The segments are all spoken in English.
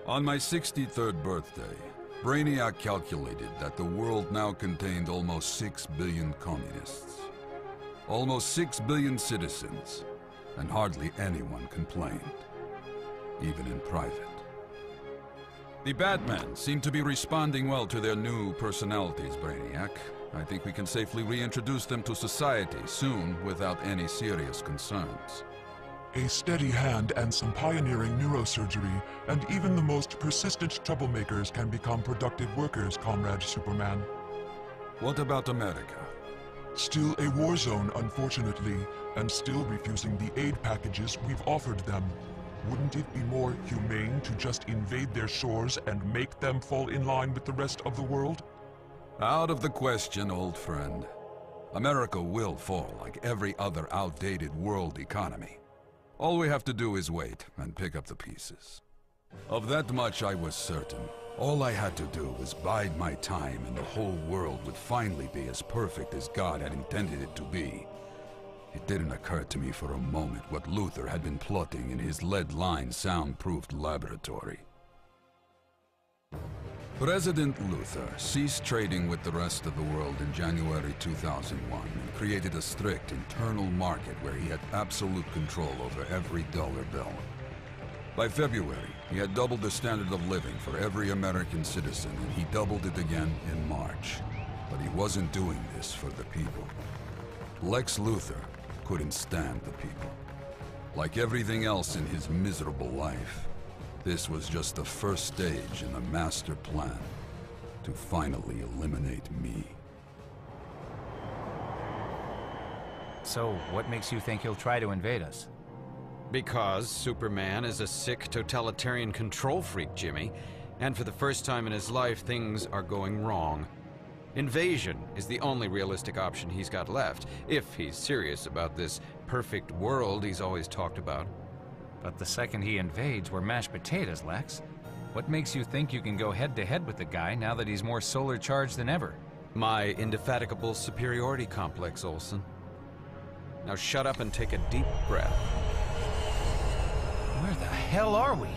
On my 63rd birthday, Brainiac calculated that the world now contained almost 6 billion communists. Almost 6 billion citizens, and hardly anyone complained, even in private. The Batmen seem to be responding well to their new personalities, Brainiac. I think we can safely reintroduce them to society soon without any serious concerns. A steady hand and some pioneering neurosurgery, and even the most persistent troublemakers can become productive workers, Comrade Superman. What about America? Still a war zone, unfortunately, and still refusing the aid packages we've offered them. Wouldn't it be more humane to just invade their shores and make them fall in line with the rest of the world? Out of the question, old friend. America will fall like every other outdated world economy. All we have to do is wait and pick up the pieces. Of that much I was certain. All I had to do was bide my time and the whole world would finally be as perfect as God had intended it to be. It didn't occur to me for a moment what Luthor had been plotting in his lead-lined soundproofed laboratory. President Luthor ceased trading with the rest of the world in January 2001 and created a strict internal market where he had absolute control over every dollar bill. By February, he had doubled the standard of living for every American citizen, and he doubled it again in March. But he wasn't doing this for the people. Lex Luthor couldn't stand the people. Like everything else in his miserable life, this was just the first stage in a master plan to finally eliminate me. So, what makes you think he'll try to invade us? Because Superman is a sick, totalitarian control freak, Jimmy. And for the first time in his life, things are going wrong. Invasion is the only realistic option he's got left, if he's serious about this perfect world he's always talked about. But the second he invades, we're mashed potatoes, Lex. What makes you think you can go head-to-head with the guy now that he's more solar-charged than ever? My indefatigable superiority complex, Olsen. Now shut up and take a deep breath. Where the hell are we?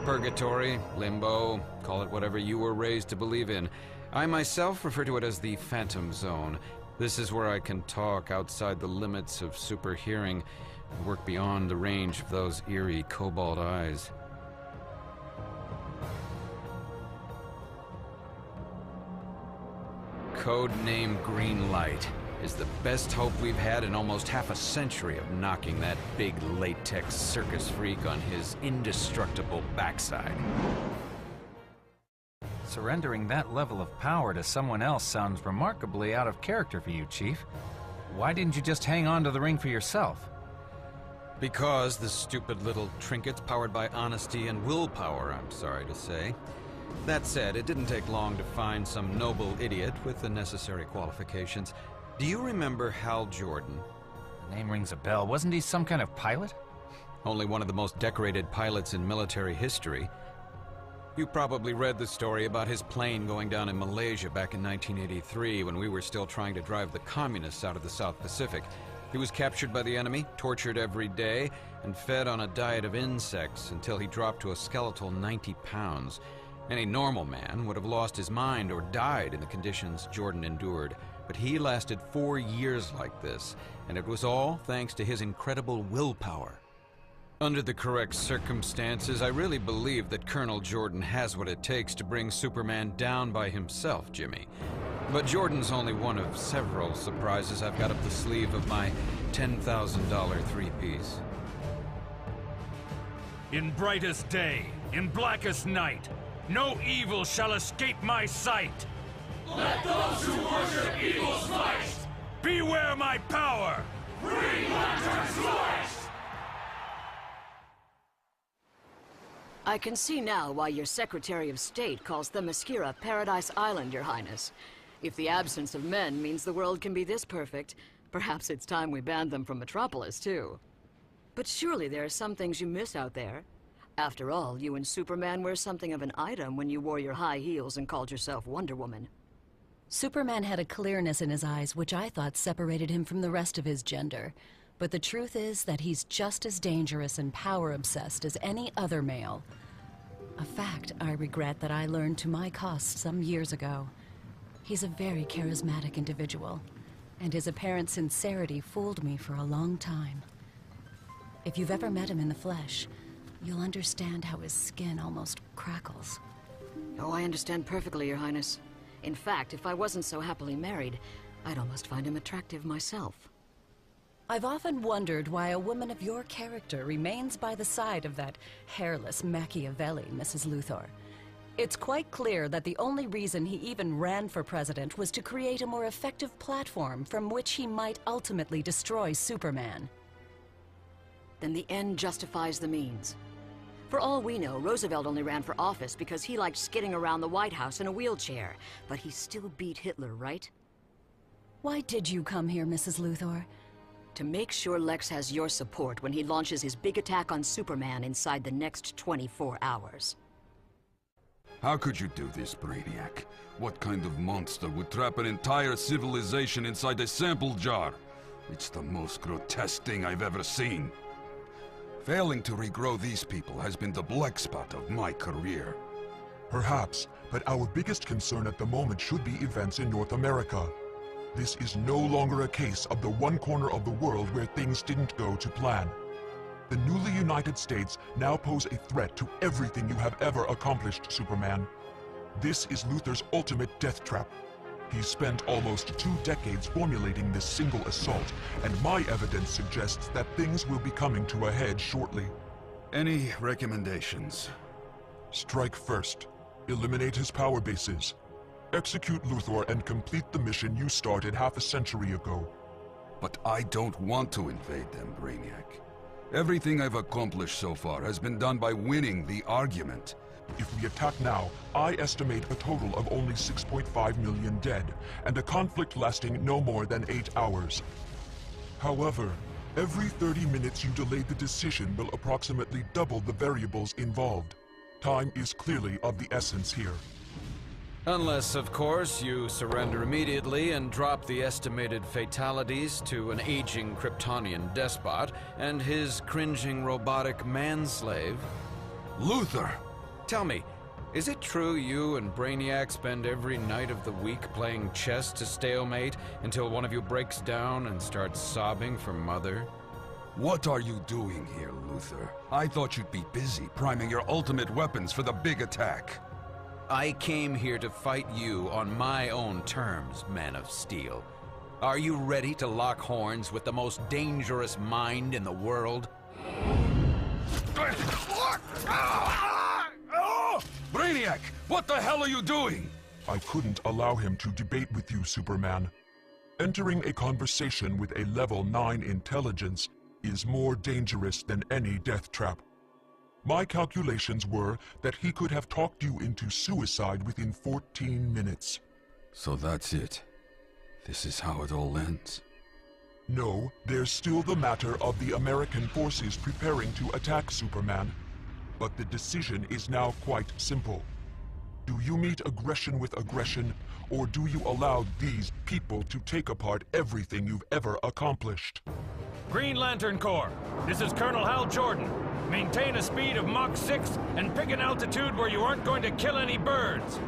Purgatory, limbo, call it whatever you were raised to believe in. I myself refer to it as the Phantom Zone. This is where I can talk outside the limits of super hearing, and work beyond the range of those eerie cobalt eyes. Codename Green Light is the best hope we've had in almost half a century of knocking that big latex circus freak on his indestructible backside. Surrendering that level of power to someone else sounds remarkably out of character for you, Chief. Why didn't you just hang on to the ring for yourself? Because the stupid little trinket's powered by honesty and willpower, I'm sorry to say. That said, it didn't take long to find some noble idiot with the necessary qualifications. Do you remember Hal Jordan? The name rings a bell. Wasn't he some kind of pilot? Only one of the most decorated pilots in military history. You probably read the story about his plane going down in Malaysia back in 1983 when we were still trying to drive the communists out of the South Pacific. He was captured by the enemy, tortured every day, and fed on a diet of insects until he dropped to a skeletal 90 pounds. Any normal man would have lost his mind or died in the conditions Jordan endured. But he lasted 4 years like this, and it was all thanks to his incredible willpower. Under the correct circumstances, I really believe that Colonel Jordan has what it takes to bring Superman down by himself, Jimmy. But Jordan's only one of several surprises I've got up the sleeve of my $10,000 three-piece. In brightest day, in blackest night, no evil shall escape my sight. Let those who worship evil's fight! Beware my power! Green Lantern's light! I can see now why your Secretary of State calls Themyscira Paradise Island, Your Highness. If the absence of men means the world can be this perfect, perhaps it's time we banned them from Metropolis, too. But surely there are some things you miss out there. After all, you and Superman were something of an item when you wore your high heels and called yourself Wonder Woman. Superman had a clearness in his eyes which I thought separated him from the rest of his gender. But the truth is that he's just as dangerous and power-obsessed as any other male. A fact I regret that I learned to my cost some years ago. He's a very charismatic individual, and his apparent sincerity fooled me for a long time. If you've ever met him in the flesh, you'll understand how his skin almost crackles. Oh, I understand perfectly, Your Highness. In fact, if I wasn't so happily married, I'd almost find him attractive myself. I've often wondered why a woman of your character remains by the side of that hairless Machiavelli, Mrs. Luthor. It's quite clear that the only reason he even ran for president was to create a more effective platform from which he might ultimately destroy Superman. Then the end justifies the means. For all we know, Roosevelt only ran for office because he liked skidding around the White House in a wheelchair. But he still beat Hitler, right? Why did you come here, Mrs. Luthor? To make sure Lex has your support when he launches his big attack on Superman inside the next 24 hours. How could you do this, Brainiac? What kind of monster would trap an entire civilization inside a sample jar? It's the most grotesque thing I've ever seen. Failing to regrow these people has been the black spot of my career. Perhaps, but our biggest concern at the moment should be events in North America. This is no longer a case of the one corner of the world where things didn't go to plan. The newly United States now pose a threat to everything you have ever accomplished, Superman. This is Luthor's ultimate death trap. He spent almost 2 decades formulating this single assault, and my evidence suggests that things will be coming to a head shortly. Any recommendations? Strike first. Eliminate his power bases. Execute Luthor and complete the mission you started half a century ago. But I don't want to invade them, Brainiac. Everything I've accomplished so far has been done by winning the argument. If we attack now, I estimate a total of only 6.5 million dead, and a conflict lasting no more than 8 hours. However, every 30 minutes you delay the decision will approximately double the variables involved. Time is clearly of the essence here. Unless, of course, you surrender immediately and drop the estimated fatalities to an aging Kryptonian despot and his cringing robotic manslave. Luthor! Tell me, is it true you and Brainiac spend every night of the week playing chess to stalemate until one of you breaks down and starts sobbing for Mother? What are you doing here, Luthor? I thought you'd be busy priming your ultimate weapons for the big attack. I came here to fight you on my own terms, Man of Steel. Are you ready to lock horns with the most dangerous mind in the world? Brainiac, what the hell are you doing? I couldn't allow him to debate with you, Superman. Entering a conversation with a level 9 intelligence is more dangerous than any death trap. My calculations were that he could have talked you into suicide within 14 minutes. So that's it. This is how it all ends. No, there's still the matter of the American forces preparing to attack Superman. But the decision is now quite simple. Do you meet aggression with aggression, or do you allow these people to take apart everything you've ever accomplished? Green Lantern Corps, this is Colonel Hal Jordan. Maintain a speed of Mach 6 and pick an altitude where you aren't going to kill any birds.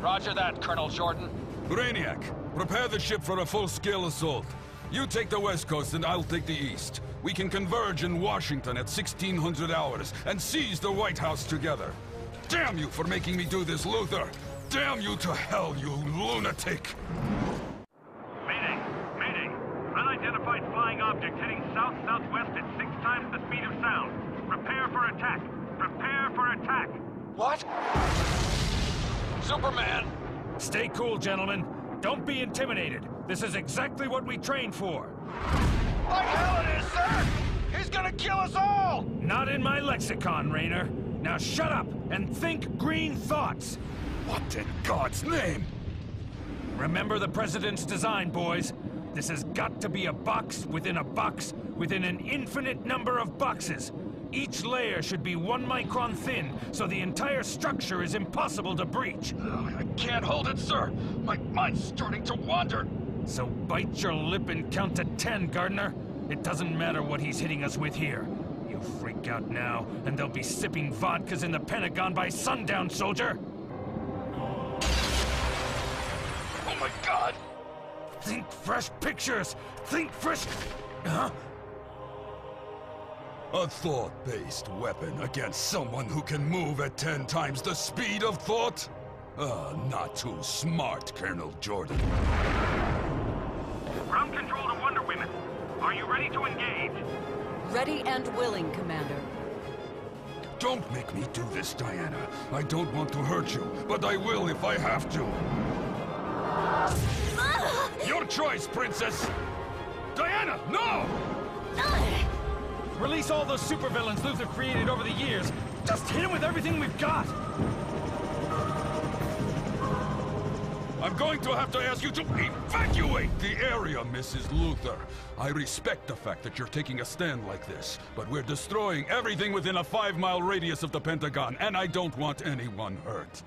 Roger that, Colonel Jordan. Brainiac, prepare the ship for a full-scale assault. You take the West Coast and I'll take the East. We can converge in Washington at 1600 hours and seize the White House together. Damn you for making me do this, Luthor! Damn you to hell, you lunatic! Mayday! Mayday! Unidentified flying object heading south-southwest at 6 times the speed of sound. Prepare for attack! Prepare for attack! What? Superman! Stay cool, gentlemen. Don't be intimidated. This is exactly what we trained for. Like hell it is, sir! He's gonna kill us all! Not in my lexicon, Raynor. Now shut up and think green thoughts. What in God's name? Remember the President's design, boys. This has got to be a box within an infinite number of boxes. Each layer should be 1 micron thin, so the entire structure is impossible to breach. I can't hold it, sir. My mind's starting to wander. So bite your lip and count to 10, Gardner. It doesn't matter what he's hitting us with here. You freak out now, and they'll be sipping vodkas in the Pentagon by sundown, soldier! Oh my God! Think fresh pictures! Think fresh... Huh? A thought-based weapon against someone who can move at 10 times the speed of thought? Not too smart, Colonel Jordan. Ground control to Wonder Women. Are you ready to engage? Ready and willing, Commander. Don't make me do this, Diana. I don't want to hurt you, but I will if I have to. Your choice, Princess! Diana, no! Release all those supervillains Luthor created over the years. Just hit him with everything we've got! I'm going to have to ask you to evacuate the area, Mrs. Luthor. I respect the fact that you're taking a stand like this, but we're destroying everything within a 5-mile radius of the Pentagon, and I don't want anyone hurt.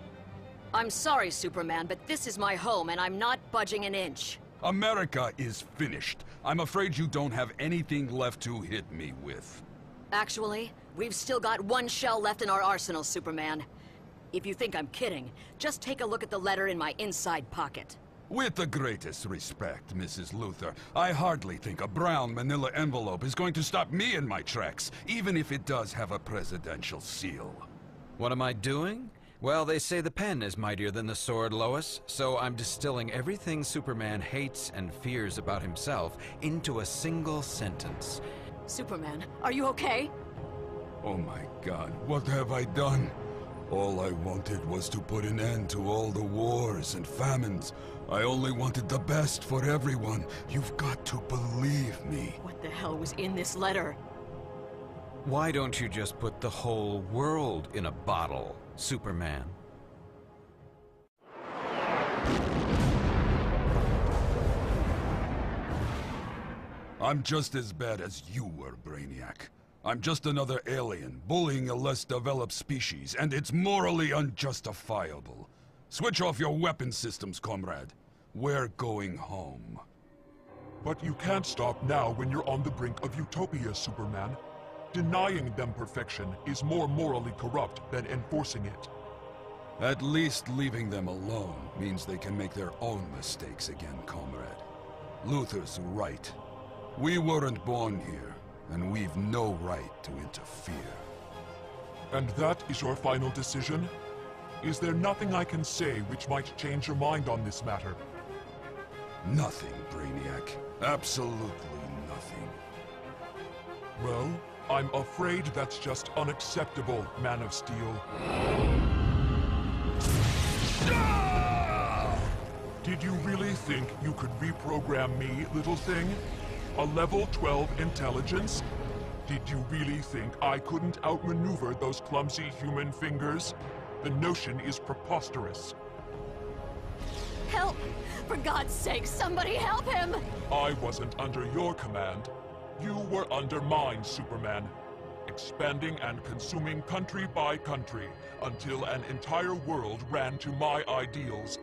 I'm sorry, Superman, but this is my home, and I'm not budging an inch. America is finished. I'm afraid you don't have anything left to hit me with. Actually, we've still got one shell left in our arsenal, Superman. If you think I'm kidding, just take a look at the letter in my inside pocket. With the greatest respect, Mrs. Luthor, I hardly think a brown manila envelope is going to stop me in my tracks, even if it does have a presidential seal. What am I doing? Well, they say the pen is mightier than the sword, Lois, so I'm distilling everything Superman hates and fears about himself into a single sentence. Superman, are you okay? Oh my God, what have I done? All I wanted was to put an end to all the wars and famines. I only wanted the best for everyone. You've got to believe me. What the hell was in this letter? Why don't you just put the whole world in a bottle, Superman? I'm just as bad as you were, Brainiac. I'm just another alien, bullying a less developed species, and it's morally unjustifiable. Switch off your weapon systems, comrade. We're going home. But you can't stop now when you're on the brink of utopia, Superman. Denying them perfection is more morally corrupt than enforcing it. At least leaving them alone means they can make their own mistakes again, comrade. Luthor's right. We weren't born here, and we've no right to interfere. And that is your final decision? Is there nothing I can say which might change your mind on this matter? Nothing, Brainiac. Absolutely nothing. Well, I'm afraid that's just unacceptable, Man of Steel. Did you really think you could reprogram me, little thing? A level 12 intelligence? Did you really think I couldn't outmaneuver those clumsy human fingers? The notion is preposterous. Help! For God's sake, somebody help him! I wasn't under your command. You were under mine, Superman. Expanding and consuming country by country until an entire world ran to my ideals.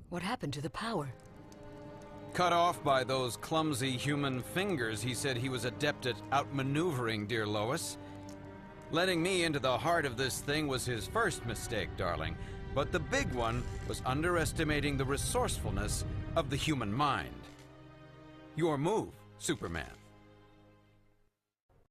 What happened to the power? Cut off by those clumsy human fingers, he said he was adept at outmaneuvering, dear Lois. Letting me into the heart of this thing was his first mistake, darling. But the big one was underestimating the resourcefulness of the human mind. Your move, Superman.